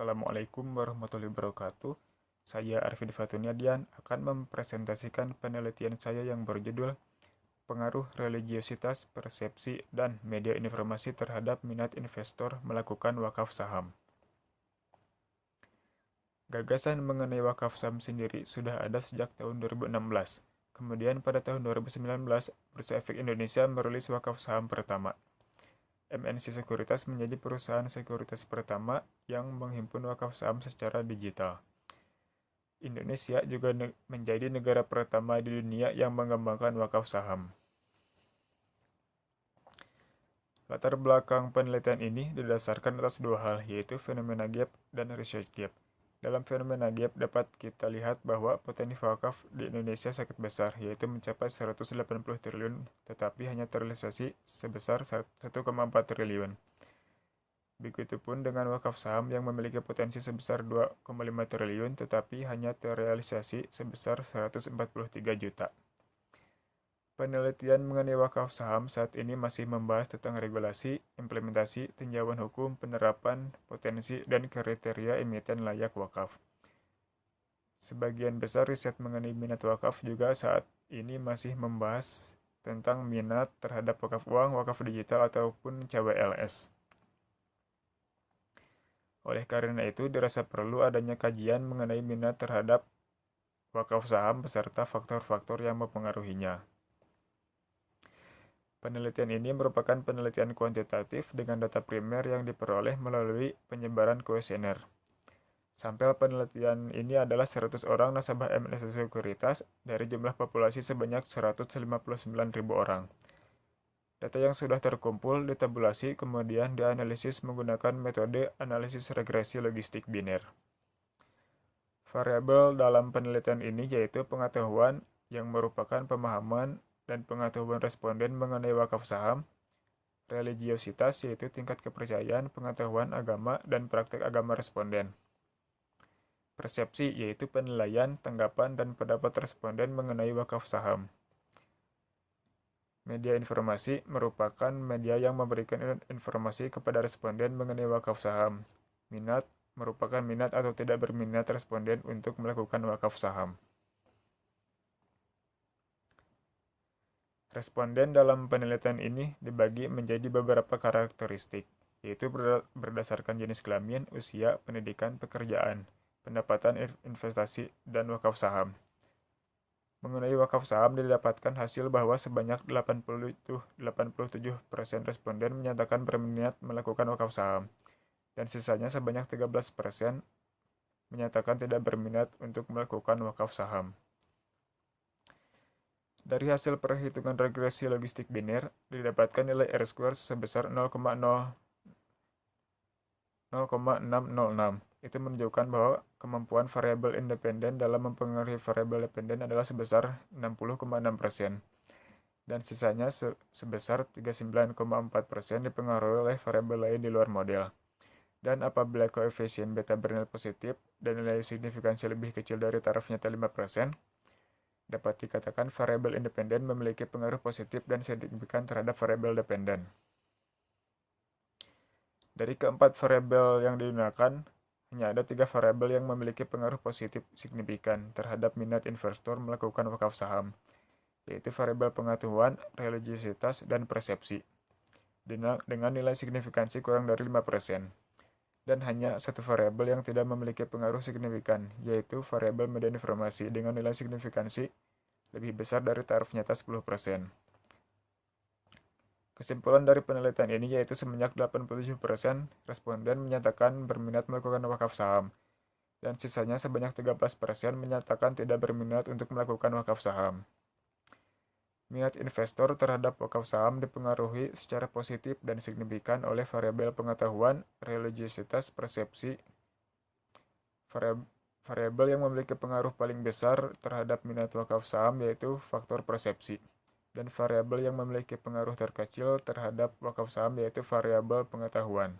Assalamualaikum warahmatullahi wabarakatuh. Saya Arifin Fatuniadian akan mempresentasikan penelitian saya yang berjudul Pengaruh Religiositas, Persepsi, dan Media Informasi terhadap minat investor melakukan wakaf saham. Gagasan mengenai wakaf saham sendiri sudah ada sejak tahun 2016. Kemudian pada tahun 2019, Bursa Efek Indonesia merilis wakaf saham pertama. MNC Sekuritas menjadi perusahaan sekuritas pertama yang menghimpun wakaf saham secara digital. Indonesia juga menjadi negara pertama di dunia yang mengembangkan wakaf saham. Latar belakang penelitian ini didasarkan atas dua hal, yaitu fenomena gap dan research gap. Dalam fenomena gap dapat kita lihat bahwa potensi wakaf di Indonesia sangat besar, yaitu mencapai 180 triliun, tetapi hanya terrealisasi sebesar 1,4 triliun. Begitupun dengan wakaf saham yang memiliki potensi sebesar 2,5 triliun, tetapi hanya terrealisasi sebesar 143 juta. Penelitian mengenai wakaf saham saat ini masih membahas tentang regulasi, implementasi, tinjauan hukum, penerapan, potensi, dan kriteria emiten layak wakaf. Sebagian besar riset mengenai minat wakaf juga saat ini masih membahas tentang minat terhadap wakaf uang, wakaf digital, ataupun CWLS. Oleh karena itu, dirasa perlu adanya kajian mengenai minat terhadap wakaf saham beserta faktor-faktor yang mempengaruhinya. Penelitian ini merupakan penelitian kuantitatif dengan data primer yang diperoleh melalui penyebaran kuesioner. Sampel penelitian ini adalah 100 orang nasabah MNC Sekuritas dari jumlah populasi sebanyak 159.000 orang. Data yang sudah terkumpul ditabulasi kemudian dianalisis menggunakan metode analisis regresi logistik biner. Variabel dalam penelitian ini yaitu pengetahuan yang merupakan pemahaman dan pengetahuan responden mengenai wakaf saham, religiositas yaitu tingkat kepercayaan, pengetahuan agama, dan praktek agama responden. Persepsi yaitu penilaian, tanggapan, dan pendapat responden mengenai wakaf saham. Media informasi merupakan media yang memberikan informasi kepada responden mengenai wakaf saham. Minat merupakan minat atau tidak berminat responden untuk melakukan wakaf saham. Responden dalam penelitian ini dibagi menjadi beberapa karakteristik, yaitu berdasarkan jenis kelamin, usia, pendidikan, pekerjaan, pendapatan, investasi, dan wakaf saham. Mengenai wakaf saham didapatkan hasil bahwa sebanyak 87% responden menyatakan berminat melakukan wakaf saham, dan sisanya sebanyak 13% menyatakan tidak berminat untuk melakukan wakaf saham. Dari hasil perhitungan regresi logistik biner, didapatkan nilai R-square sebesar 0,606. Itu menunjukkan bahwa kemampuan variabel independen dalam mempengaruhi variabel dependen adalah sebesar 60,6%, dan sisanya sebesar 39,4% dipengaruhi oleh variabel lain di luar model. Dan apabila koefisien beta bernilai positif dan nilai signifikansi lebih kecil dari taraf nyata 5%, dapat dikatakan variabel independen memiliki pengaruh positif dan signifikan terhadap variabel dependen. Dari keempat variabel yang digunakan, hanya ada 3 variabel yang memiliki pengaruh positif signifikan terhadap minat investor melakukan wakaf saham, yaitu variabel pengetahuan, religiositas, dan persepsi, dengan nilai signifikansi kurang dari 5%. Dan hanya satu variabel yang tidak memiliki pengaruh signifikan, yaitu variabel media informasi dengan nilai signifikansi lebih besar dari taraf nyata 10%. Kesimpulan dari penelitian ini yaitu sebanyak 87% responden menyatakan berminat melakukan wakaf saham, dan sisanya sebanyak 13% menyatakan tidak berminat untuk melakukan wakaf saham. Minat investor terhadap wakaf saham dipengaruhi secara positif dan signifikan oleh variabel pengetahuan, religiositas, persepsi. Variabel yang memiliki pengaruh paling besar terhadap minat wakaf saham yaitu faktor persepsi, dan variabel yang memiliki pengaruh terkecil terhadap wakaf saham yaitu variabel pengetahuan.